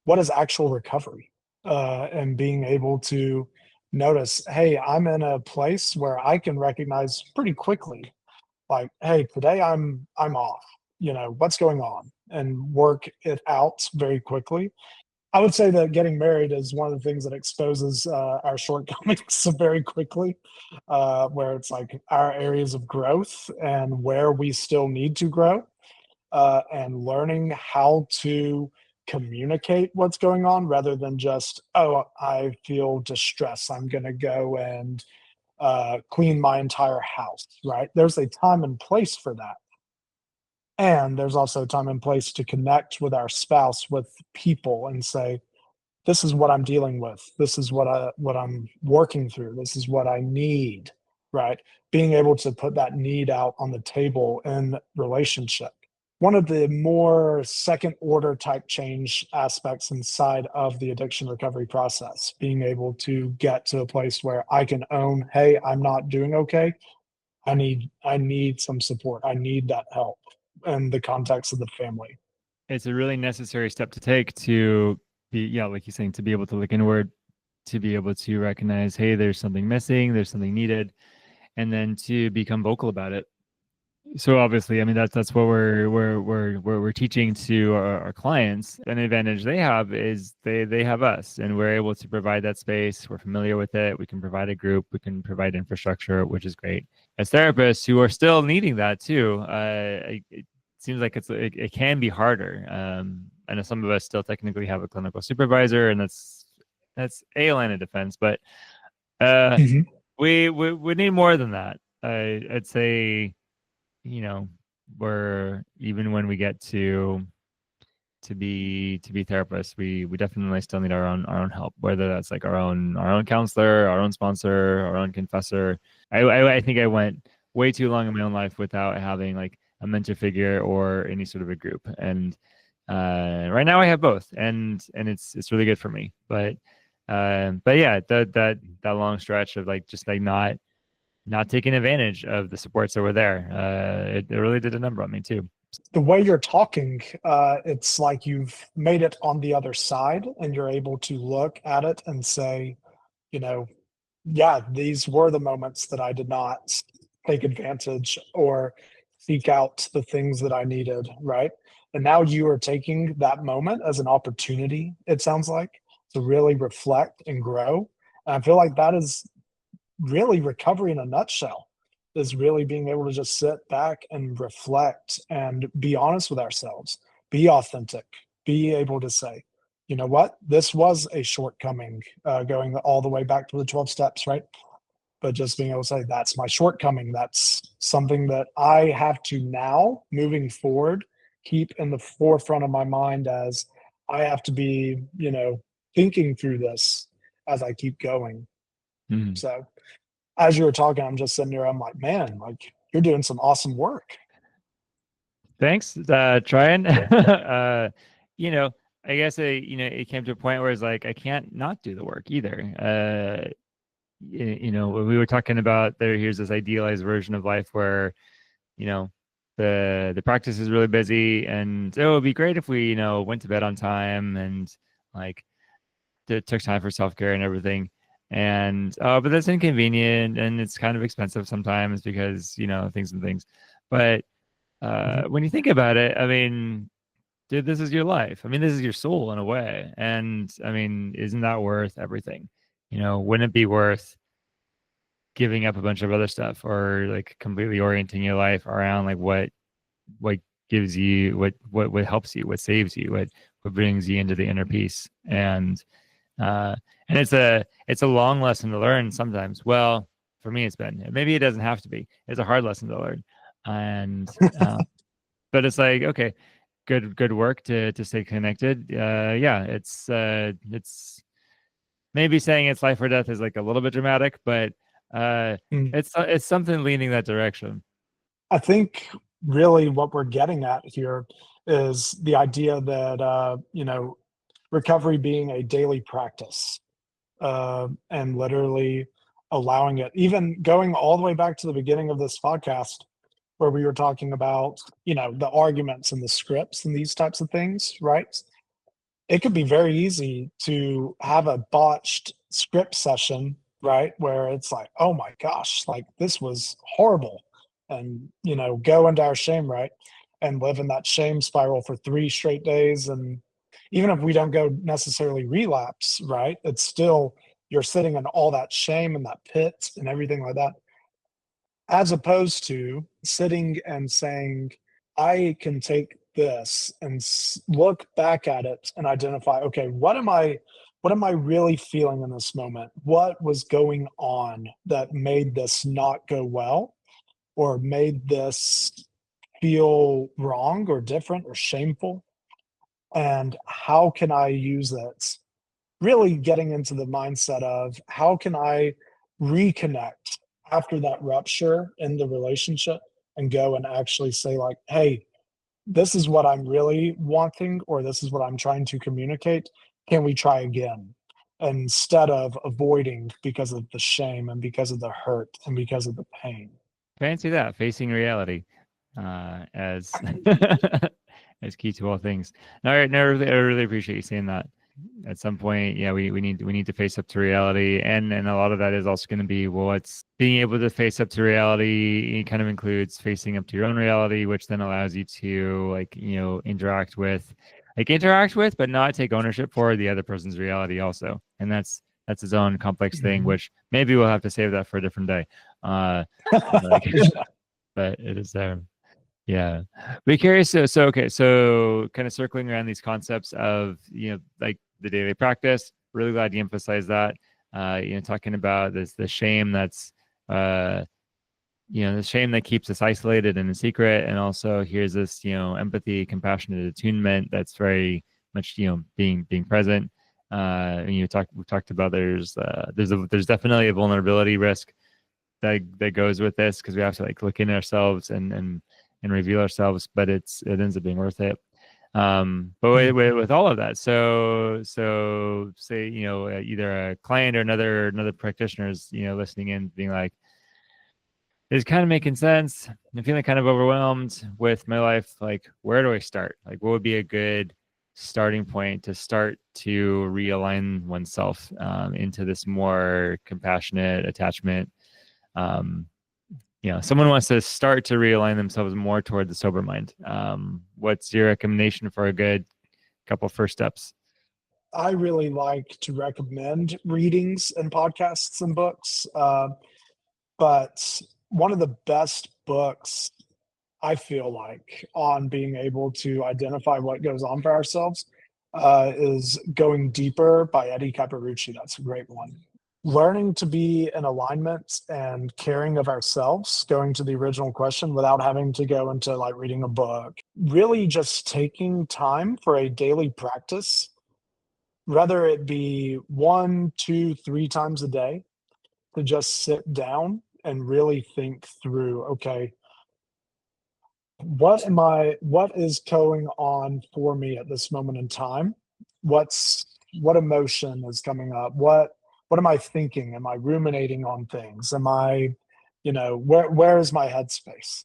[SPEAKER 2] what is actual recovery, and being able to notice, hey, I'm in a place where I can recognize pretty quickly, like, hey, today I'm off, what's going on, and work it out very quickly. I would say that getting married is one of the things that exposes our shortcomings very quickly, where it's like our areas of growth and where we still need to grow, and learning how to communicate what's going on rather than just, oh, I feel distress. I'm going to go and clean my entire house, right? There's a time and place for that. And there's also time and place to connect with our spouse, with people, and say, this is what I'm dealing with. This is what I'm working through. This is what I need, right? Being able to put that need out on the table in relationship. One of the more second order type change aspects inside of the addiction recovery process, being able to get to a place where I can own, hey, I'm not doing okay. I need some support. I need that help in the context of the family.
[SPEAKER 1] It's a really necessary step to take to be, like you're saying, to be able to look inward, to be able to recognize, hey, there's something missing, there's something needed, and then to become vocal about it. So obviously, I mean that's what we're teaching to our clients. An advantage they have is they have us, and we're able to provide that space. We're familiar with it. We can provide a group. We can provide infrastructure, which is great. As therapists who are still needing that too, it seems like it can be harder. I know some of us still technically have a clinical supervisor, and that's a line of defense, but uh,
[SPEAKER 2] Mhm.
[SPEAKER 1] we need more than that. I'd say where even when we get to be therapists, we definitely still need our own help, whether that's like our own counselor, our own sponsor, our own confessor. I think I went way too long in my own life without having like a mentor figure or any sort of a group, and right now I have both, and it's really good for me. But yeah, that long stretch of like just like not not taking advantage of the supports that were there. It really did a number on me too.
[SPEAKER 2] The way you're talking, it's like you've made it on the other side and you're able to look at it and say, you know, yeah, these were the moments that I did not take advantage or seek out the things that I needed, right? And now you are taking that moment as an opportunity, it sounds like, to really reflect and grow. And I feel like that is really recovery in a nutshell, is really being able to just sit back and reflect and be honest with ourselves, be authentic, be able to say, you know what, this was a shortcoming, going all the way back to the 12 steps, right? But just being able to say, that's my shortcoming. That's something that I have to now, moving forward, keep in the forefront of my mind as I have to be, thinking through this as I keep going.
[SPEAKER 1] Mhm.
[SPEAKER 2] So as you were talking, I'm just sitting there, I'm like, man, like you're doing some awesome work.
[SPEAKER 1] Thanks. Trying. You know, I guess it came to a point where it's like I can't not do the work either. When we were talking about here's this idealized version of life where, you know, the practice is really busy and it would be great if we, went to bed on time and like took time for self-care and everything. And but that's inconvenient and it's kind of expensive sometimes because, things and things. But
[SPEAKER 2] Mhm.
[SPEAKER 1] when you think about it, I mean, dude, this is your life. I mean, this is your soul in a way. And I mean, isn't that worth everything? Wouldn't it be worth giving up a bunch of other stuff or like completely orienting your life around like what gives you what helps you, what saves you, what brings you into the inner peace. Uh and it's a long lesson to learn sometimes. Well, for me it's been. Maybe it doesn't have to be. It's a hard lesson to learn. And but it's like, okay, good work to stay connected. Yeah, it's maybe saying it's life or death is like a little bit dramatic, but uh
[SPEAKER 2] Mm.
[SPEAKER 1] it's something leaning that direction.
[SPEAKER 2] I think really what we're getting at here is the idea that, recovery being a daily practice, and literally allowing it, even going all the way back to the beginning of this podcast where we were talking about, the arguments and the scripts and these types of things, right? It could be very easy to have a botched script session, right? Where it's like, oh my gosh, like this was horrible. And, go into our shame, right? And live in that shame spiral for 3 straight days. And even if we don't go necessarily relapse, right? It's still, you're sitting in all that shame and that pit and everything like that, as opposed to sitting and saying, I can take this and look back at it and identify, okay, what am I really feeling in this moment? What was going on that made this not go well or made this feel wrong or different or shameful? And how can I use it? Really getting into the mindset of how can I reconnect after that rupture in the relationship and go and actually say like, hey, this is what I'm really wanting, or this is what I'm trying to communicate. Can we try again? Instead of avoiding because of the shame and because of the hurt and because of the pain.
[SPEAKER 1] Fancy that, facing reality, as as key to all things. No, I really appreciate you saying that. At some point, yeah, we need to face up to reality, and a lot of that is also going to be, well, it's being able to face up to reality. It kind of includes facing up to your own reality, which then allows you to like interact with, but not take ownership for the other person's reality also, and that's its own complex thing,
[SPEAKER 2] Mhm.
[SPEAKER 1] which maybe we'll have to save that for a different day. Like, but it is there. Yeah. Be curious. So okay. So kind of circling around these concepts of, like the daily practice, really glad you emphasize that. Talking about the shame that's, uh, the shame that keeps us isolated and in secret. And also here's this, empathy, compassionate attunement that's very much, being present. And we've talked about there's definitely a vulnerability risk that goes with this because we have to like look in ourselves and reveal ourselves, but it ends up being worth it. But
[SPEAKER 2] Mm.
[SPEAKER 1] with all of that, so say either a client or another practitioner is listening in, being like, it's kind of making sense. I'm feeling kind of overwhelmed with my life. Like, where do I start? Like, what would be a good starting point to start to realign oneself into this more compassionate attachment? Um, someone wants to start to realign themselves more toward the sober mind. What's your recommendation for a good couple first steps?
[SPEAKER 2] I really like to recommend readings and podcasts and books. But one of the best books I feel like on being able to identify what goes on for ourselves is Going Deeper by Eddie Caparucci. That's a great one. Learning to be in alignment and caring of ourselves, going to the original question without having to go into like reading a book, really just taking time for a daily practice, whether it be one, two, three times a day, to just sit down and really think through, okay, what is going on for me at this moment in time? What emotion is coming up? What am I thinking? Am I ruminating on things? Am I, where is my headspace?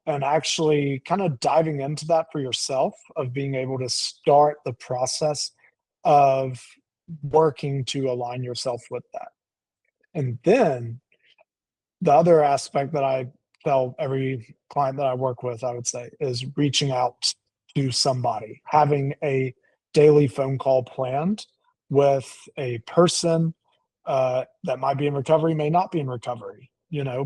[SPEAKER 2] And actually kind of diving into that for yourself, of being able to start the process of working to align yourself with that. And then the other aspect that I tell every client that I work with, I would say, is reaching out to somebody, having a daily phone call planned with a person that might be in recovery, may not be in recovery,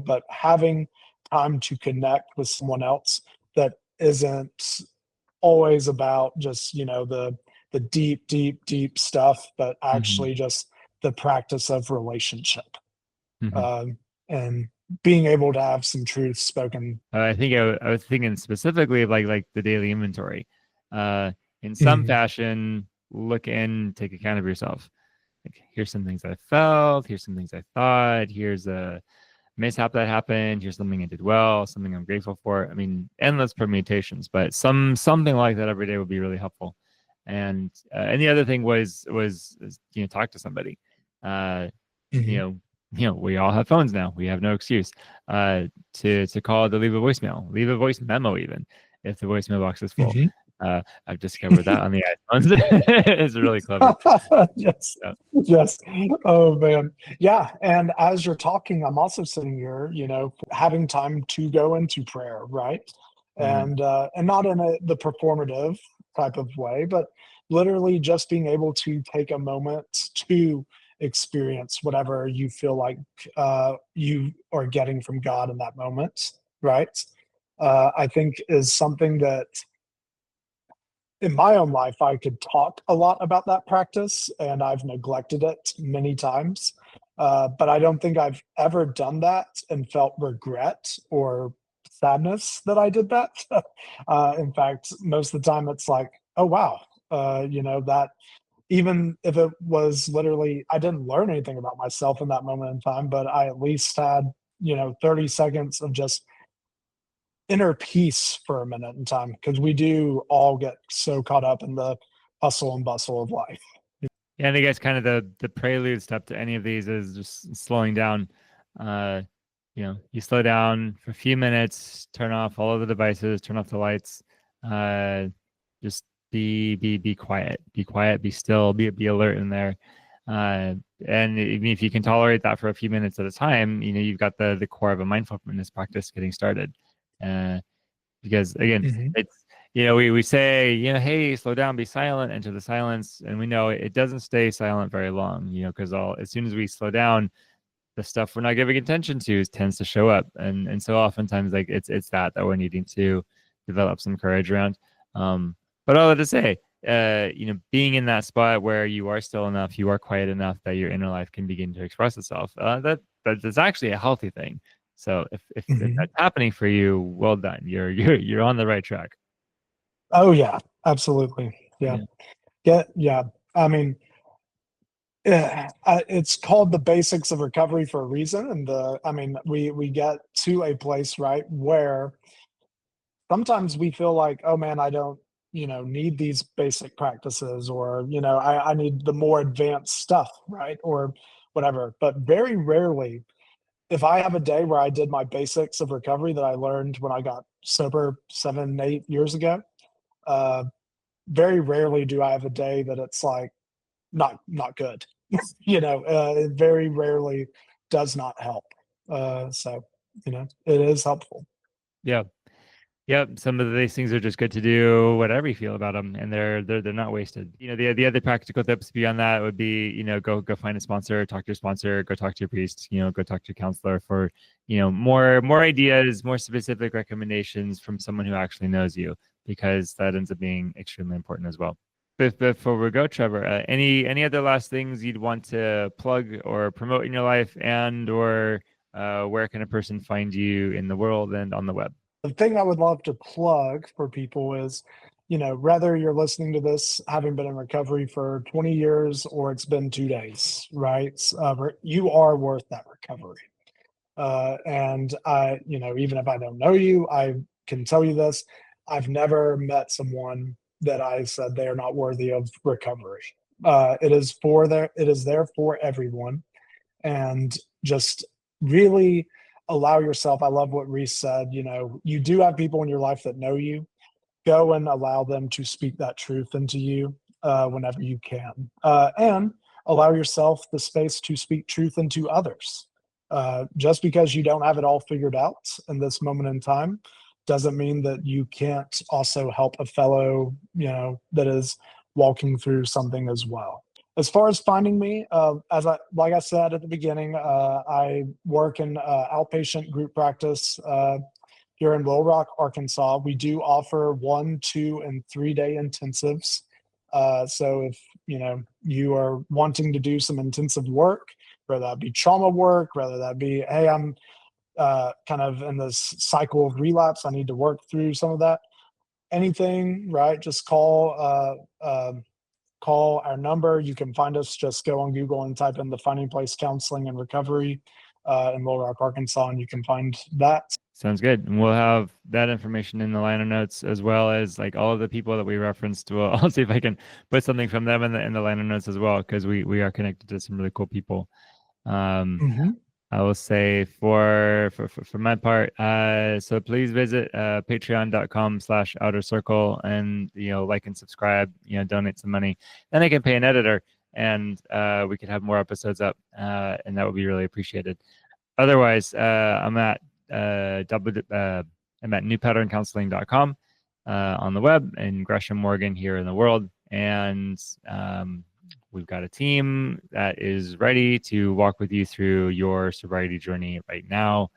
[SPEAKER 2] but having time to connect with someone else that isn't always about just, the deep, deep, deep stuff, but
[SPEAKER 1] Mm-hmm.
[SPEAKER 2] actually just the practice of relationship,
[SPEAKER 1] Mm-hmm.
[SPEAKER 2] um, and being able to have some truth spoken.
[SPEAKER 1] I think I was thinking specifically of like the daily inventory. Uh, in some
[SPEAKER 2] Mhm,
[SPEAKER 1] fashion, look and take account of yourself. Like, here's some things I felt. Here's some things I thought. Here's a mishap that happened. Here's something I did well. Something I'm grateful for. I mean, endless permutations, but something like that every day would be really helpful. And the other thing was talk to somebody. Uh, you
[SPEAKER 2] mhm,
[SPEAKER 1] know, we all have phones now. We have no excuse uh, to call to leave a voicemail, leave a voice memo, even if the voicemail box is full.
[SPEAKER 2] mhm.
[SPEAKER 1] I've discovered that on the iPhones. It's really clever.
[SPEAKER 2] Yes,
[SPEAKER 1] So,
[SPEAKER 2] yes. Oh, man. Yeah, and as you're talking, I'm also sitting here, having time to go into prayer, right?
[SPEAKER 1] mhm,
[SPEAKER 2] And not in the performative type of way, but literally just being able to take a moment to experience whatever you feel like you are getting from God in that moment, right? I think is something that in my own life, I could talk a lot about that practice, and I've neglected it many times. But I don't think I've ever done that and felt regret or sadness that I did that. In fact, most of the time it's like, oh, wow, that even if it was literally, I didn't learn anything about myself in that moment in time, but I at least had, 30 seconds of just inner peace for a minute in time, because we do all get so caught up in the hustle and bustle of life.
[SPEAKER 1] yeah, I think that's kind of the prelude step to any of these is just slowing down. Uh, you slow down for a few minutes, turn off all of the devices, turn off the lights, uh, just be quiet, be still, be alert in there. Uh, and even if you can tolerate that for a few minutes at a time, you've got the core of a mindfulness practice getting started. Uh, because again,
[SPEAKER 2] Mhm,
[SPEAKER 1] it's we say hey, slow down, be silent, enter the silence, and we know it doesn't stay silent very long, because all as soon as we slow down, the stuff we're not giving attention to tends to show up, and so oftentimes like it's that we're needing to develop some courage around. But all that to say, being in that spot where you are still enough, you are quiet enough that your inner life can begin to express itself, that's actually a healthy thing. So if
[SPEAKER 2] mhm.
[SPEAKER 1] that's happening for you, well done. You're on the right track.
[SPEAKER 2] Oh, yeah, absolutely. Yeah.
[SPEAKER 1] Yeah.
[SPEAKER 2] Yeah. I mean, it's called the basics of recovery for a reason, and I mean, we get to a place, right, where sometimes we feel like, "Oh, man, I don't, need these basic practices," or, I need the more advanced stuff, right, or whatever, but very rarely if I have a day where I did my basics of recovery that I learned when I got sober 7, 8 years ago, uh, very rarely do I have a day that it's like not good. It very rarely does not help. So it is helpful.
[SPEAKER 1] Yeah. Yep, some of these things are just good to do whatever you feel about them, and they're not wasted. The other practical tips beyond that would be, go find a sponsor, talk to your sponsor, go talk to your priest, go talk to your counselor for, more ideas, more specific recommendations from someone who actually knows you, because that ends up being extremely important as well. But before we go, Trevor, any other last things you'd want to plug or promote in your life, and or where can a person find you in the world and on the web?
[SPEAKER 2] The thing I would love to plug for people is, whether you're listening to this having been in recovery for 20 years or it's been 2 days, right? You are worth that recovery. And even if I don't know you, I can tell you this: I've never met someone that I said they are not worthy of recovery. It is there for everyone, and just really allow yourself. I love what Reese said. You do have people in your life that know you. Go and allow them to speak that truth into you whenever you can, and allow yourself the space to speak truth into others. Just because you don't have it all figured out in this moment in time doesn't mean that you can't also help a fellow, that is walking through something as well. As far as finding me, like I said at the beginning, I work in outpatient group practice here in Little Rock, Arkansas. We do offer 1, 2, and 3 day intensives. So if you are wanting to do some intensive work, whether that be trauma work, whether that be, hey, I'm kind of in this cycle of relapse, I need to work through some of that. Anything, right? Just call our number. You can find us. Just go on Google and type in the Finding Place Counseling and Recovery in Little Rock, Arkansas, and you can find that.
[SPEAKER 1] Sounds good. And we'll have that information in the liner notes, as well as like all of the people that we referenced. I'll see if I can put something from them in the liner notes as well, because we are connected to some really cool people. I will say for my part, so please visit patreon.com/outer circle, and like and subscribe, donate some money. Then I can pay an editor, and we could have more episodes up, and that would be really appreciated. Otherwise, I'm at newpatterncounseling.com on the web, in Gresham, Oregon, here in the world. And we've got a team that is ready to walk with you through your sobriety journey right now.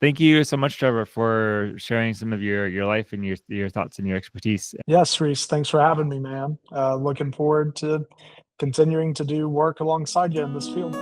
[SPEAKER 1] Thank you so much, Trevor, for sharing some of your life and your thoughts and your expertise.
[SPEAKER 2] Yes, Reese, thanks for having me, man. Looking forward to continuing to do work alongside you in this field.